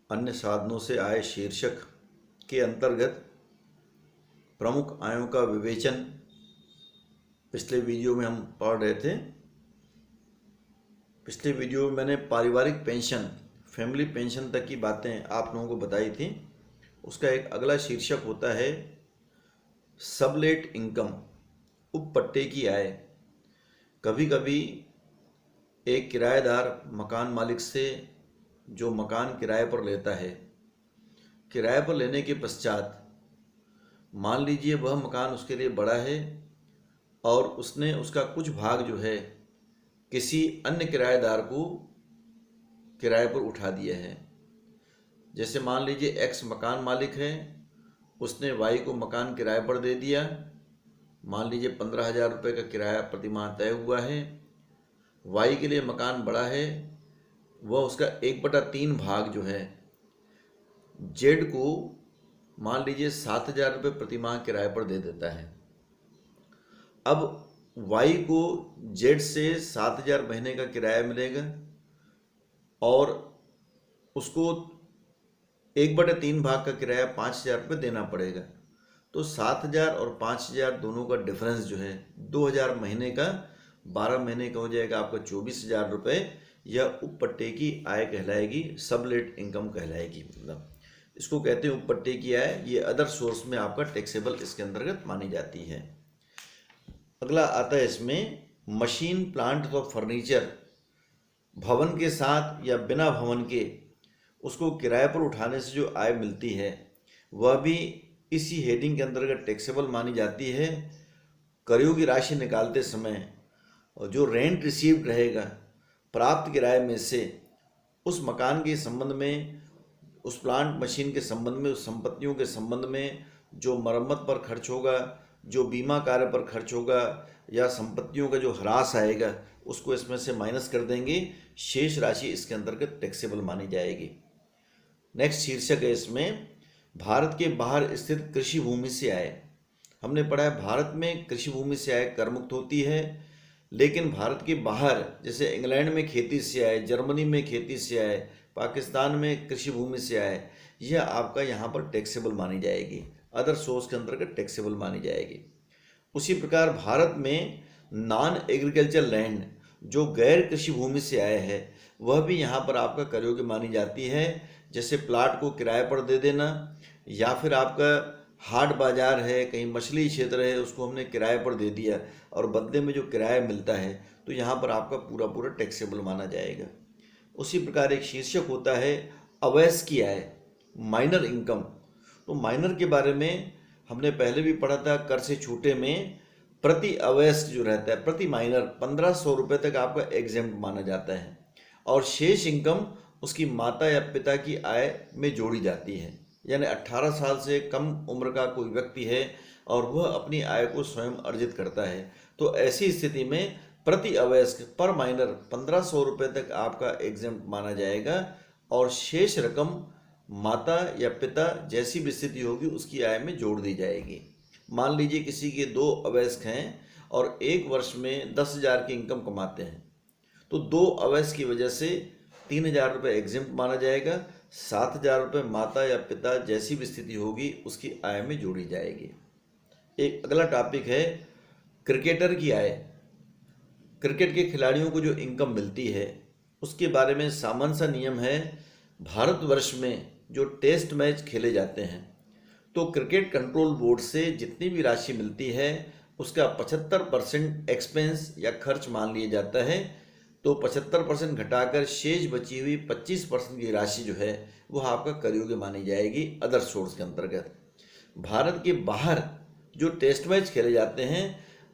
अन्य साधनों से आय शीर्षक के अंतर्गत प्रमुख आयों का विवेचन पिछले वीडियो में हम पढ़ रहे थे। पिछले वीडियो में मैंने पारिवारिक पेंशन, फैमिली पेंशन तक की बातें आप लोगों को बताई थी। उसका एक अगला शीर्षक होता है सबलेट इनकम, उपपट्टे की आय। कभी कभी एक किराएदार मकान मालिक से जो मकान किराए पर लेता है, किराए पर लेने के पश्चात मान लीजिए वह मकान उसके लिए बड़ा है और उसने उसका कुछ भाग जो है किसी अन्य किराएदार को किराए पर उठा दिया है। जैसे मान लीजिए एक्स मकान मालिक है, उसने वाई को मकान किराए पर दे दिया। मान लीजिए 15,000 रुपये का किराया प्रतिमाह तय हुआ है। वाई के लिए मकान बड़ा है, वह उसका 1/3 भाग जो है जेड को मान लीजिए 7,000 रुपये प्रतिमाह किराए पर दे देता है। अब वाई को जेड से 7,000 महीने का किराया मिलेगा और उसको 1/3 भाग का किराया 5,000 रुपये देना पड़ेगा। तो 7,000 और 5,000 दोनों का डिफरेंस जो है 2,000 महीने का, 12 महीने का हो जाएगा आपका 24,000 रुपये। यह उपपट्टे की आय कहलाएगी, सबलेट इनकम कहलाएगी। मतलब इसको कहते हैं उपपट्टे की आय। ये अदर सोर्स में आपका टैक्सेबल इसके अंतर्गत मानी जाती है। अगला आता है इसमें मशीन, प्लांट और फर्नीचर, भवन के साथ या बिना भवन के उसको किराए पर उठाने से जो आय मिलती है वह भी इसी हेडिंग के अंतर्गत टैक्सेबल मानी जाती है। करों की राशि निकालते समय और जो रेंट रिसीव्ड रहेगा प्राप्त किराए में से उस मकान के संबंध में, उस प्लांट मशीन के संबंध में, उस संपत्तियों के संबंध में जो मरम्मत पर खर्च होगा, जो बीमा कार्य पर खर्च होगा या संपत्तियों का जो ह्रास आएगा उसको इसमें से माइनस कर देंगे। शेष राशि इसके अंतर्गत टैक्सेबल मानी जाएगी। नेक्स्ट शीर्षक है इसमें भारत के बाहर स्थित कृषि भूमि से आय। हमने पढ़ा है भारत में कृषि भूमि से आय कर मुक्त होती है, लेकिन भारत के बाहर जैसे इंग्लैंड में खेती से आय, जर्मनी में खेती से आय, पाकिस्तान में कृषि भूमि से आय, यह आपका यहाँ पर टैक्सेबल मानी जाएगी, अदर सोर्स के अंतर्गत टैक्सेबल मानी जाएगी। उसी प्रकार भारत में नॉन एग्रीकल्चर लैंड जो गैर कृषि भूमि से आय है वह भी यहाँ पर आपका कर योग्य मानी जाती है। जैसे प्लाट को किराए पर दे देना, या फिर आपका हाट बाजार है, कहीं मछली क्षेत्र है, उसको हमने किराए पर दे दिया और बदले में जो किराया मिलता है तो यहाँ पर आपका पूरा पूरा टैक्सेबल माना जाएगा। उसी प्रकार एक शीर्षक होता है अवैस की आय, माइनर इनकम। तो माइनर के बारे में हमने पहले भी पढ़ा था। कर से छूटे में प्रति अवैस जो रहता है, प्रति माइनर 1,500 रुपये तक आपका एग्जेम्प्ट माना जाता है और शेष इनकम उसकी माता या पिता की आय में जोड़ी जाती है। यानी 18 साल से कम उम्र का कोई व्यक्ति है और वह अपनी आय को स्वयं अर्जित करता है तो ऐसी स्थिति में प्रति अवयस्क पर माइनर 1,500 रुपये तक आपका एग्जेम्प्ट माना जाएगा और शेष रकम माता या पिता जैसी भी स्थिति होगी उसकी आय में जोड़ दी जाएगी। मान लीजिए किसी के 2 अवयस्क हैं और एक वर्ष में 10,000 की इनकम कमाते हैं तो 2 अवयस्क की वजह से 3,000 रुपये एग्जेम्प्ट माना जाएगा। 7,000 रुपये माता या पिता जैसी भी स्थिति होगी उसकी आय में जोड़ी जाएगी। एक अगला टॉपिक है क्रिकेटर की आय। क्रिकेट के खिलाड़ियों को जो इनकम मिलती है उसके बारे में सामान्य सा नियम है। भारतवर्ष में जो टेस्ट मैच खेले जाते हैं तो क्रिकेट कंट्रोल बोर्ड से जितनी भी राशि मिलती है उसका 75% एक्सपेंस या खर्च मान लिया जाता है। तो 75% घटाकर शेष बची हुई 25% की राशि जो है वह आपका कर योग्य मानी जाएगी अदर सोर्स के अंतर्गत। भारत के बाहर जो टेस्ट मैच खेले जाते हैं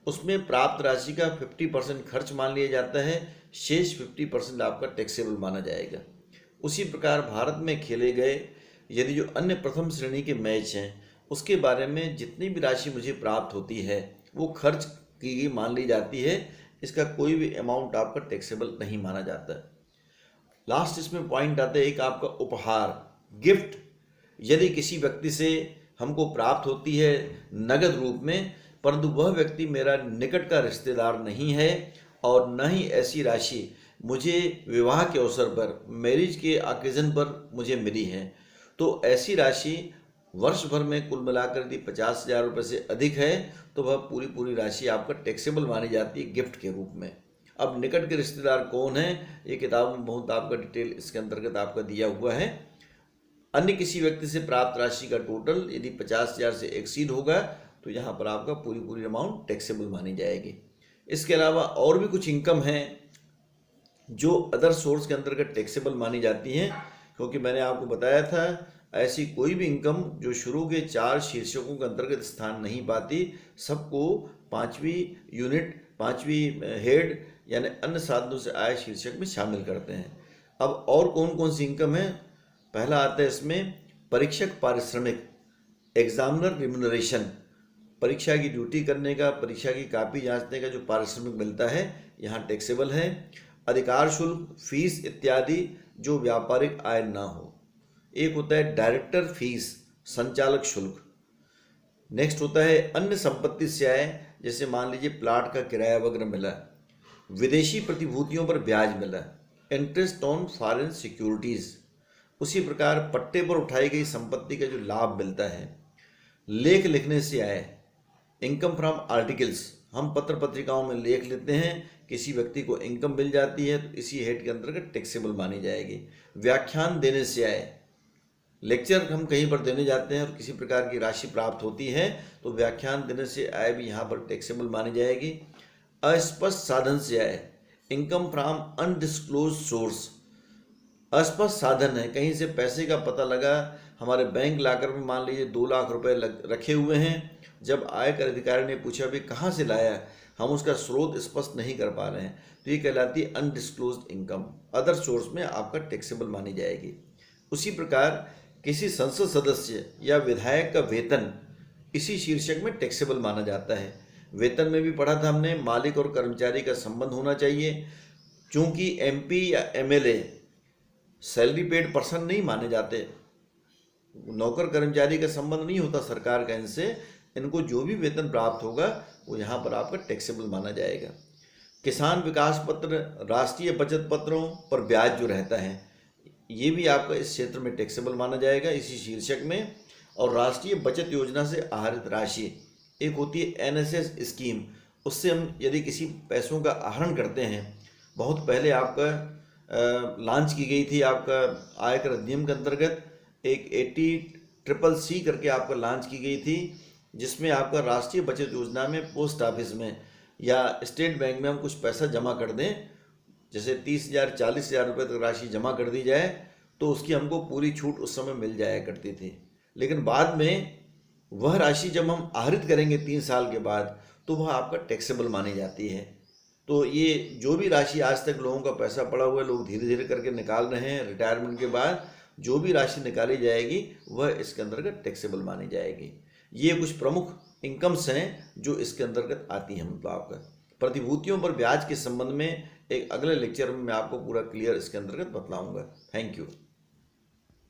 उसमें प्राप्त राशि का 50% खर्च मान लिया जाता है, शेष 50% आपका टैक्सेबल माना जाएगा। उसी प्रकार भारत में खेले गए यदि जो अन्य प्रथम श्रेणी के मैच हैं उसके बारे में जितनी भी राशि मुझे प्राप्त होती है वो खर्च की गई मान ली जाती है। इसका कोई भी अमाउंट आपका टैक्सेबल नहीं माना जाता। लास्ट इसमें पॉइंट आता है एक आपका उपहार, गिफ्ट। यदि किसी व्यक्ति से हमको प्राप्त होती है नगद रूप में, परंतु वह व्यक्ति मेरा निकट का रिश्तेदार नहीं है और न ही ऐसी राशि मुझे विवाह के अवसर पर, मैरिज के ऑकेजन पर मुझे मिली है, तो ऐसी राशि वर्ष भर में कुल मिलाकर यदि 50,000 रुपये से अधिक है तो वह पूरी पूरी राशि आपका टैक्सेबल मानी जाती है गिफ्ट के रूप में। अब निकट के रिश्तेदार कौन है, ये किताब में बहुत आपका डिटेल इसके अंतर्गत आपका दिया हुआ है। अन्य किसी व्यक्ति से प्राप्त राशि का टोटल यदि 50,000 से एक्सीड होगा तो यहाँ पर आपका पूरी पूरी अमाउंट टैक्सेबल मानी जाएगी। इसके अलावा और भी कुछ इनकम हैं जो अदर सोर्स के अंतर्गत टैक्सेबल मानी जाती हैं, क्योंकि मैंने आपको बताया था ऐसी कोई भी इनकम जो शुरू के 4 शीर्षकों के अंतर्गत स्थान नहीं पाती, सबको 5वीं यूनिट 5वीं हेड यानी अन्य साधनों से आय शीर्षक में शामिल करते हैं। अब और कौन कौन सी इनकम है, पहला आता है इसमें परीक्षक पारिश्रमिक, एग्जामिनर रिम्यूनरेशन, परीक्षा की ड्यूटी करने का, परीक्षा की कॉपी जांचने का जो पारिश्रमिक मिलता है यहाँ टैक्सेबल है। अधिकार शुल्क, फीस इत्यादि जो व्यापारिक आय ना हो। एक होता है डायरेक्टर फीस, संचालक शुल्क। नेक्स्ट होता है अन्य संपत्ति से आय, जैसे मान लीजिए प्लाट का किराया वगैरह मिला, विदेशी प्रतिभूतियों पर ब्याज मिला, इंटरेस्ट ऑन फॉरेन सिक्योरिटीज। उसी प्रकार पट्टे पर उठाई गई संपत्ति का जो लाभ मिलता है। लेख लिखने से आय, इनकम फ्रॉम आर्टिकल्स, हम पत्र पत्रिकाओं में लेख लेते हैं, किसी व्यक्ति को इनकम मिल जाती है तो इसी हेड के अंतर्गत टैक्सेबल मानी जाएगी। व्याख्यान देने से आय, लेक्चर हम कहीं पर देने जाते हैं और किसी प्रकार की राशि प्राप्त होती है तो व्याख्यान देने से आय भी यहाँ पर टैक्सेबल मानी जाएगी। अस्पष्ट साधन से आय, इनकम फ्रॉम अनडिस्क्लोज सोर्स, अस्पष्ट साधन है, कहीं से पैसे का पता लगा, हमारे बैंक लाकर में मान लीजिए 2 लाख रुपए रखे हुए हैं, जब आयकर अधिकारी ने पूछा भी कहाँ से लाया, हम उसका स्रोत स्पष्ट नहीं कर पा रहे हैं, तो ये कहलाती है अनडिस्क्लोज्ड इनकम, अदर सोर्स में आपका टैक्सेबल मानी जाएगी। उसी प्रकार किसी संसद सदस्य या विधायक का वेतन इसी शीर्षक में टैक्सेबल माना जाता है। वेतन में भी पढ़ा था हमने, मालिक और कर्मचारी का संबंध होना चाहिए, चूंकि एमपी या एमएलए सैलरी पेड पर्सन नहीं माने जाते, नौकर कर्मचारी का संबंध नहीं होता सरकार का इनसे, इनको जो भी वेतन प्राप्त होगा वो यहाँ पर आपका टैक्सेबल माना जाएगा। किसान विकास पत्र, राष्ट्रीय बचत पत्रों पर ब्याज जो रहता है ये भी आपका इस क्षेत्र में टैक्सेबल माना जाएगा इसी शीर्षक में। और राष्ट्रीय बचत योजना से आहरित राशि, एक होती है एनएसएस स्कीम, उससे हम यदि किसी पैसों का आहरण करते हैं, बहुत पहले आपका लॉन्च की गई थी आपका आयकर अधिनियम के अंतर्गत, एक 80CCC करके आपका लॉन्च की गई थी, जिसमें आपका राष्ट्रीय बचत योजना में पोस्ट ऑफिस में या स्टेट बैंक में हम कुछ पैसा जमा कर दें, जैसे 30,000 40,000 रुपये तक राशि जमा कर दी जाए तो उसकी हमको पूरी छूट उस समय मिल जाया करती थी। लेकिन बाद में वह राशि जब हम आहरित करेंगे 3 साल के बाद तो वह आपका टैक्सेबल मानी जाती है। तो ये जो भी राशि आज तक लोगों का पैसा पड़ा हुआ है, लोग धीरे धीरे करके निकाल रहे हैं, रिटायरमेंट के बाद जो भी राशि निकाली जाएगी वह इसके अंतर्गत टैक्सेबल मानी जाएगी। ये कुछ प्रमुख इनकम्स हैं जो इसके अंतर्गत आती हैं। मतलब आपका प्रतिभूतियों पर ब्याज के संबंध में एक अगले लेक्चर में मैं आपको पूरा क्लियर इसके अंतर्गत बतलाऊंगा। Thank you.